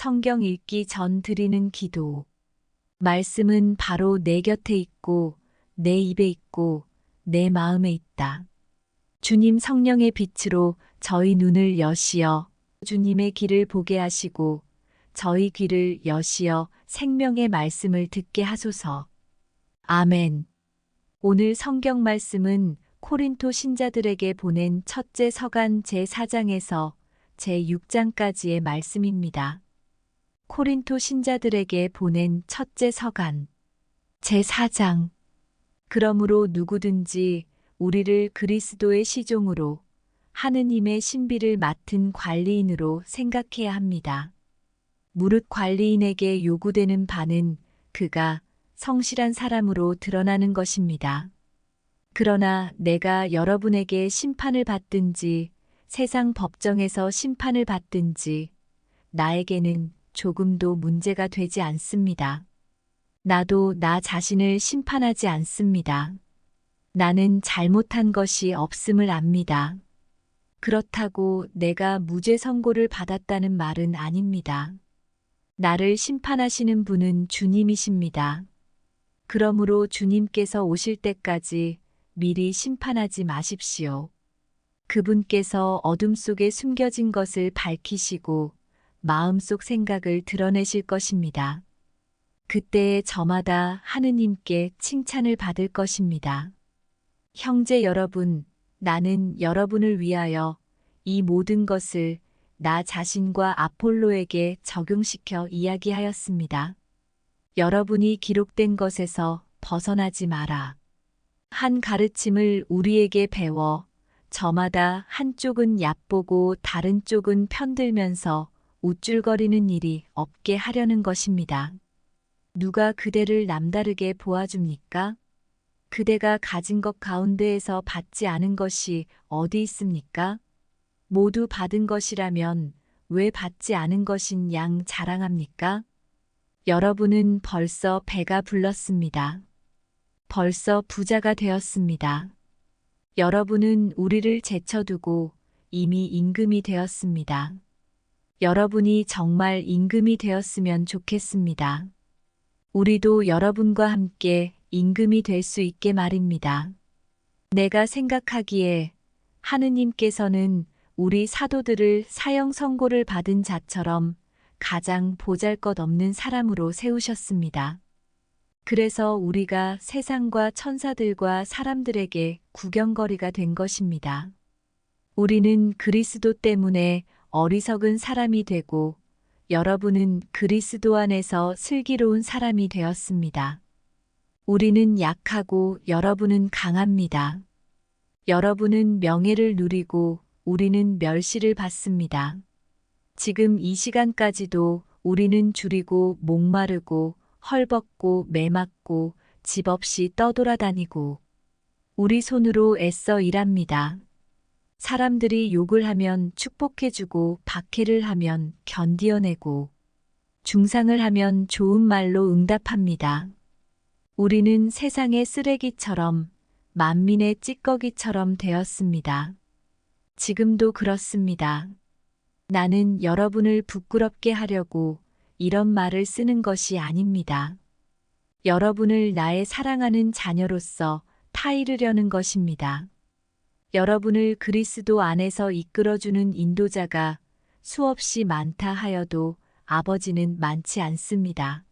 성경 읽기 전 드리는 기도. 말씀은 바로 내 곁에 있고, 내 입에 있고, 내 마음에 있다. 주님 성령의 빛으로 저희 눈을 여시어 주님의 길을 보게 하시고, 저희 귀를 여시어 생명의 말씀을 듣게 하소서. 아멘. 오늘 성경 말씀은 코린토 신자들에게 보낸 첫째 서간 제4장에서 제6장까지의 말씀입니다. 코린토 신자들에게 보낸 첫째 서간 제4장. 그러므로 누구든지 우리를 그리스도의 시종으로 하느님의 신비를 맡은 관리인으로 생각해야 합니다. 무릇 관리인에게 요구되는 바는 그가 성실한 사람으로 드러나는 것입니다. 그러나 내가 여러분에게 심판을 받든지 세상 법정에서 심판을 받든지 나에게는 조금도 문제가 되지 않습니다. 나도 나 자신을 심판하지 않습니다. 나는 잘못한 것이 없음을 압니다. 그렇다고 내가 무죄 선고를 받았다는 말은 아닙니다. 나를 심판하시는 분은 주님이십니다. 그러므로 주님께서 오실 때까지 미리 심판하지 마십시오. 그분께서 어둠 속에 숨겨진 것을 밝히시고 마음속 생각을 드러내실 것입니다. 그때에 저마다 하느님께 칭찬을 받을 것입니다. 형제 여러분, 나는 여러분을 위하여 이 모든 것을 나 자신과 아폴로에게 적용시켜 이야기하였습니다. 여러분이 기록된 것에서 벗어나지 마라. 한 가르침을 우리에게 배워 저마다 한쪽은 얕보고 다른 쪽은 편들면서 우쭐거리는 일이 없게 하려는 것입니다. 누가 그대를 남다르게 보아줍니까? 그대가 가진 것 가운데에서 받지 않은 것이 어디 있습니까? 모두 받은 것이라면 왜 받지 않은 것인 양 자랑합니까? 여러분은 벌써 배가 불렀습니다. 벌써 부자가 되었습니다. 여러분은 우리를 제쳐두고 이미 임금이 되었습니다. 여러분이 정말 임금이 되었으면 좋겠습니다. 우리도 여러분과 함께 임금이 될 수 있게 말입니다. 내가 생각하기에 하느님께서는 우리 사도들을 사형 선고를 받은 자처럼 가장 보잘것없는 사람으로 세우셨습니다. 그래서 우리가 세상과 천사들과 사람들에게 구경거리가 된 것입니다. 우리는 그리스도 때문에 어리석은 사람이 되고 여러분은 그리스도 안에서 슬기로운 사람이 되었습니다. 우리는 약하고 여러분은 강합니다. 여러분은 명예를 누리고 우리는 멸시를 받습니다. 지금 이 시간까지도 우리는 줄이고 목마르고 헐벗고 매맞고 집 없이 떠돌아다니고 우리 손으로 애써 일합니다. 사람들이 욕을 하면 축복해주고 박해를 하면 견디어내고 중상을 하면 좋은 말로 응답합니다. 우리는 세상의 쓰레기처럼 만민의 찌꺼기처럼 되었습니다. 지금도 그렇습니다. 나는 여러분을 부끄럽게 하려고 이런 말을 쓰는 것이 아닙니다. 여러분을 나의 사랑하는 자녀로서 타이르려는 것입니다. 여러분을 그리스도 안에서 이끌어주는 인도자가 수없이 많다 하여도 아버지는 많지 않습니다.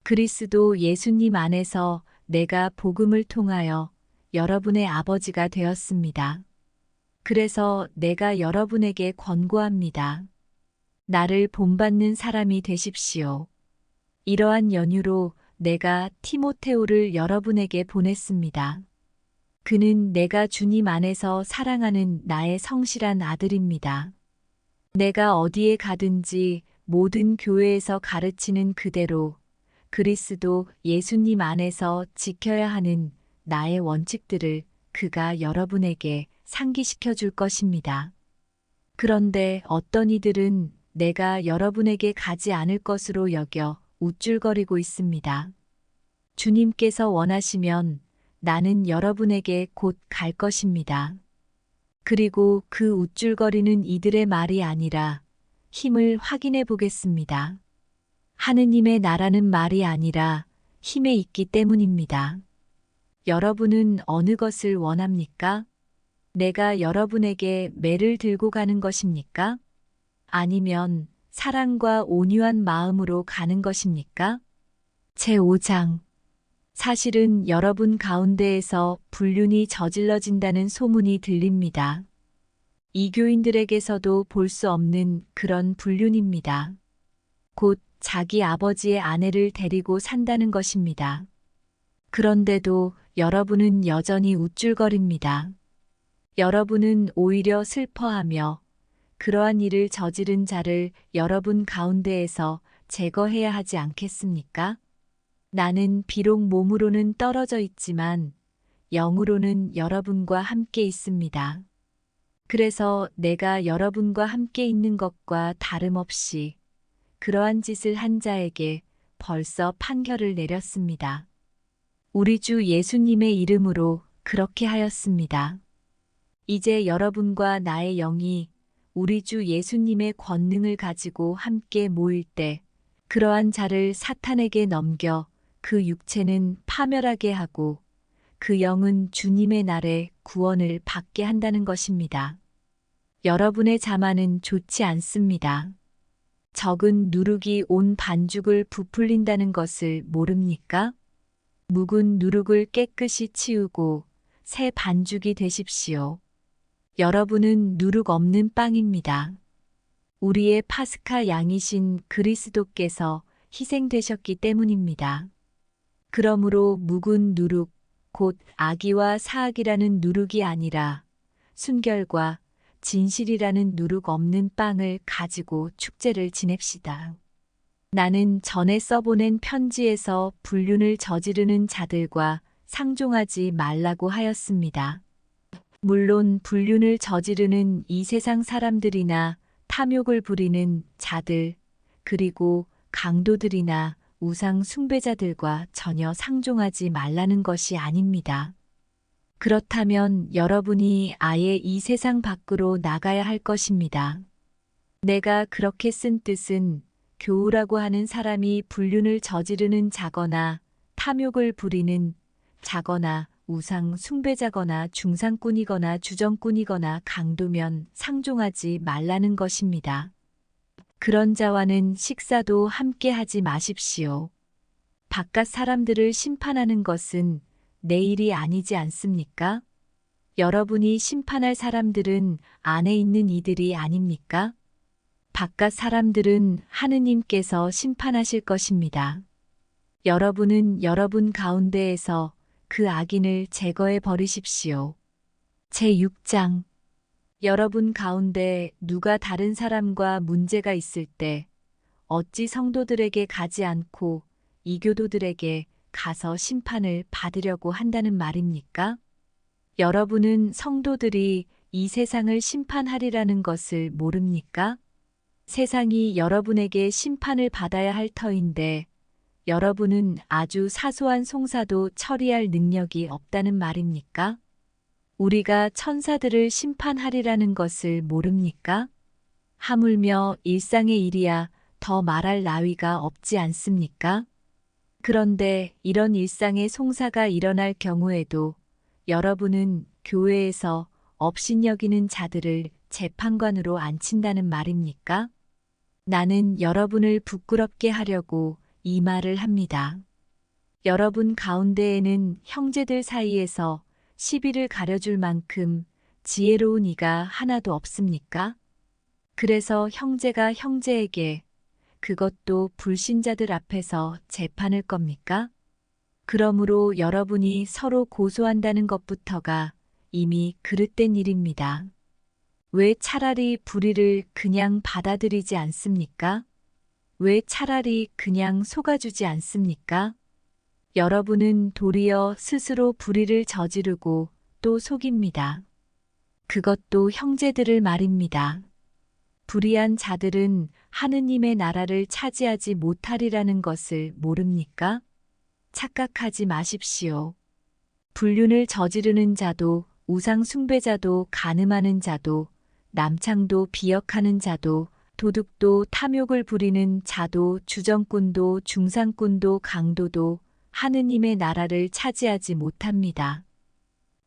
그리스도 예수님 안에서 내가 복음을 통하여 여러분의 아버지가 되었습니다. 그래서 내가 여러분에게 권고합니다. 나를 본받는 사람이 되십시오. 이러한 연유로 내가 티모테오를 여러분에게 보냈습니다. 그는 내가 주님 안에서 사랑하는 나의 성실한 아들입니다. 내가 어디에 가든지 모든 교회에서 가르치는 그대로 그리스도 예수님 안에서 지켜야 하는 나의 원칙들을 그가 여러분에게 상기시켜 줄 것입니다. 그런데 어떤 이들은 내가 여러분에게 가지 않을 것으로 여겨 우쭐거리고 있습니다. 주님께서 원하시면 나는 여러분에게 곧 갈 것입니다. 그리고 그 우쭐거리는 이들의 말이 아니라 힘을 확인해 보겠습니다. 하느님의 나라는 말이 아니라 힘에 있기 때문입니다. 여러분은 어느 것을 원합니까? 내가 여러분에게 매를 들고 가는 것입니까? 아니면 사랑과 온유한 마음으로 가는 것입니까? 제5장. 사실은 여러분 가운데에서 불륜이 저질러진다는 소문이 들립니다. 이교인들에게서도 볼 수 없는 그런 불륜입니다. 곧 자기 아버지의 아내를 데리고 산다는 것입니다. 그런데도 여러분은 여전히 우쭐거립니다. 여러분은 오히려 슬퍼하며 그러한 일을 저지른 자를 여러분 가운데에서 제거해야 하지 않겠습니까? 나는 비록 몸으로는 떨어져 있지만 영으로는 여러분과 함께 있습니다. 그래서 내가 여러분과 함께 있는 것과 다름없이 그러한 짓을 한 자에게 벌써 판결을 내렸습니다. 우리 주 예수님의 이름으로 그렇게 하였습니다. 이제 여러분과 나의 영이 우리 주 예수님의 권능을 가지고 함께 모일 때 그러한 자를 사탄에게 넘겨 그 육체는 파멸하게 하고 그 영은 주님의 날에 구원을 받게 한다는 것입니다. 여러분의 자만은 좋지 않습니다. 적은 누룩이 온 반죽을 부풀린다는 것을 모릅니까? 묵은 누룩을 깨끗이 치우고 새 반죽이 되십시오. 여러분은 누룩 없는 빵입니다. 우리의 파스카 양이신 그리스도께서 희생되셨기 때문입니다. 그러므로 묵은 누룩, 곧 악의와 사악이라는 누룩이 아니라 순결과 진실이라는 누룩 없는 빵을 가지고 축제를 지냅시다. 나는 전에 써보낸 편지에서 불륜을 저지르는 자들과 상종하지 말라고 하였습니다. 물론 불륜을 저지르는 이 세상 사람들이나 탐욕을 부리는 자들, 그리고 강도들이나 우상 숭배자들과 전혀 상종하지 말라는 것이 아닙니다. 그렇다면 여러분이 아예 이 세상 밖으로 나가야 할 것입니다. 내가 그렇게 쓴 뜻은 교우라고 하는 사람이 불륜을 저지르는 자거나 탐욕을 부리는 자거나 우상 숭배자거나 중상꾼이거나 주정꾼이거나 강도면 상종하지 말라는 것입니다. 그런 자와는 식사도 함께 하지 마십시오. 바깥 사람들을 심판하는 것은 내 일이 아니지 않습니까? 여러분이 심판할 사람들은 안에 있는 이들이 아닙니까? 바깥 사람들은 하느님께서 심판하실 것입니다. 여러분은 여러분 가운데에서 그 악인을 제거해 버리십시오. 제6장. 여러분 가운데 누가 다른 사람과 문제가 있을 때 어찌 성도들에게 가지 않고 이교도들에게 가서 심판을 받으려고 한다는 말입니까? 여러분은 성도들이 이 세상을 심판하리라는 것을 모릅니까? 세상이 여러분에게 심판을 받아야 할 터인데 여러분은 아주 사소한 송사도 처리할 능력이 없다는 말입니까? 우리가 천사들을 심판하리라는 것을 모릅니까? 하물며 일상의 일이야 더 말할 나위가 없지 않습니까? 그런데 이런 일상의 송사가 일어날 경우에도 여러분은 교회에서 업신여기는 자들을 재판관으로 앉힌다는 말입니까? 나는 여러분을 부끄럽게 하려고 이 말을 합니다. 여러분 가운데에는 형제들 사이에서 시비를 가려줄 만큼 지혜로운 이가 하나도 없습니까? 그래서 형제가 형제에게 그것도 불신자들 앞에서 재판을 겁니까? 그러므로 여러분이 서로 고소한다는 것부터가 이미 그릇된 일입니다. 왜 차라리 불의를 그냥 받아들이지 않습니까? 왜 차라리 그냥 속아주지 않습니까? 여러분은 도리어 스스로 불의를 저지르고 또 속입니다. 그것도 형제들을 말입니다. 불의한 자들은 하느님의 나라를 차지하지 못하리라는 것을 모릅니까? 착각하지 마십시오. 불륜을 저지르는 자도 우상 숭배자도 간음하는 자도 남창도 비역하는 자도 도둑도 탐욕을 부리는 자도 주정꾼도 중상꾼도 강도도 하느님의 나라를 차지하지 못합니다.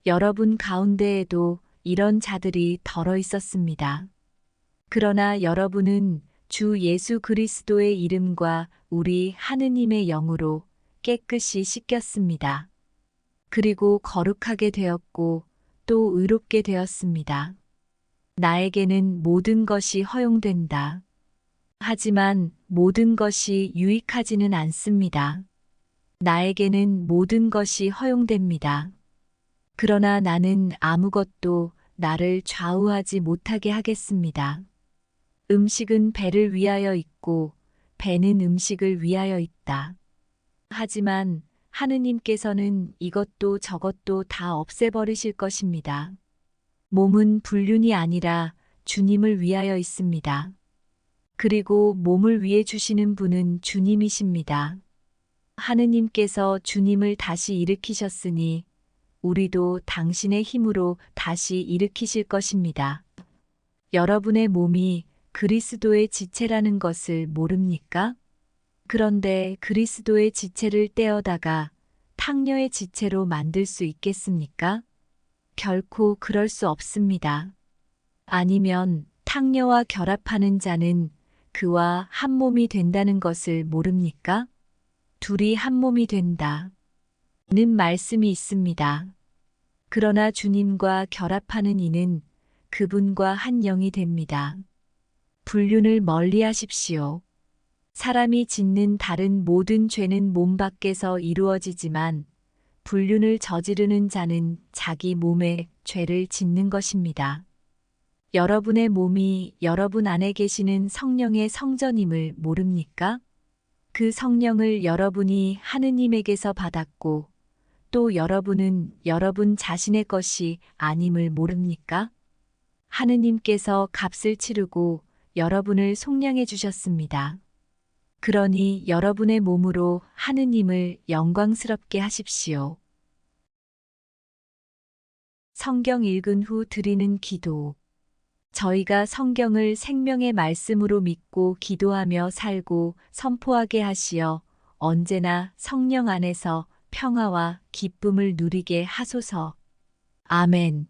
여러분 가운데에도 이런 자들이 덜어 있었습니다. 그러나 여러분은 주 예수 그리스도의 이름과 우리 하느님의 영으로 깨끗이 씻겼습니다. 그리고 거룩하게 되었고 또 의롭게 되었습니다. 나에게는 모든 것이 허용된다. 하지만 모든 것이 유익하지는 않습니다. 나에게는 모든 것이 허용됩니다. 그러나 나는 아무것도 나를 좌우하지 못하게 하겠습니다. 음식은 배를 위하여 있고 배는 음식을 위하여 있다. 하지만 하느님께서는 이것도 저것도 다 없애버리실 것입니다. 몸은 불륜이 아니라 주님을 위하여 있습니다. 그리고 몸을 위해 주시는 분은 주님이십니다. 하느님께서 주님을 다시 일으키셨으니 우리도 당신의 힘으로 다시 일으키실 것입니다. 여러분의 몸이 그리스도의 지체라는 것을 모릅니까? 그런데 그리스도의 지체를 떼어다가 탕녀의 지체로 만들 수 있겠습니까? 결코 그럴 수 없습니다. 아니면 탕녀와 결합하는 자는 그와 한 몸이 된다는 것을 모릅니까? 둘이 한 몸이 된다. 는 말씀이 있습니다. 그러나 주님과 결합하는 이는 그분과 한 영이 됩니다. 불륜을 멀리 하십시오. 사람이 짓는 다른 모든 죄는 몸 밖에서 이루어지지만 불륜을 저지르는 자는 자기 몸에 죄를 짓는 것입니다. 여러분의 몸이 여러분 안에 계시는 성령의 성전임을 모릅니까? 그 성령을 여러분이 하느님에게서 받았고 또 여러분은 여러분 자신의 것이 아님을 모릅니까? 하느님께서 값을 치르고 여러분을 속량해 주셨습니다. 그러니 여러분의 몸으로 하느님을 영광스럽게 하십시오. 성경 읽은 후 드리는 기도. 저희가 성경을 생명의 말씀으로 믿고 기도하며 살고 선포하게 하시어 언제나 성령 안에서 평화와 기쁨을 누리게 하소서. 아멘.